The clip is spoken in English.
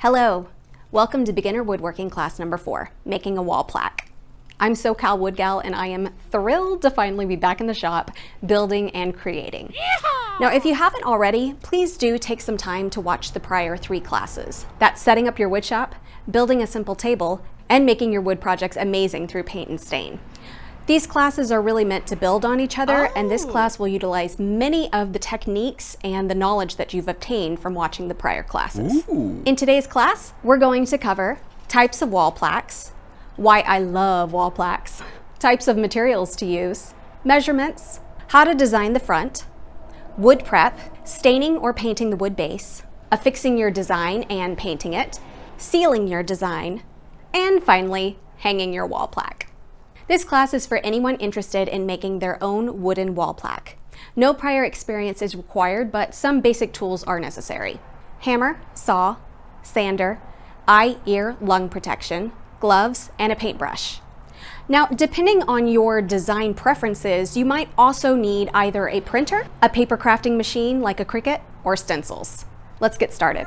Hello, welcome to beginner woodworking class number 4, making a wall plaque. I'm SoCal Wood Gal and I am thrilled to finally be back in the shop building and creating. Yeehaw! Now if you haven't already, please do take some time to watch the prior 3 classes. That's setting up your wood shop, building a simple table, and making your wood projects amazing through paint and stain. These classes are really meant to build on each other, and this class will utilize many of the techniques and the knowledge that you've obtained from watching the prior classes. Ooh. In today's class, we're going to cover types of wall plaques, why I love wall plaques, types of materials to use, measurements, how to design the front, wood prep, staining or painting the wood base, affixing your design and painting it, sealing your design, and finally, hanging your wall plaque. This class is for anyone interested in making their own wooden wall plaque. No prior experience is required, but some basic tools are necessary. Hammer, saw, sander, eye, ear, lung protection, gloves, and a paintbrush. Now, depending on your design preferences, you might also need either a printer, a paper crafting machine like a Cricut, or stencils. Let's get started.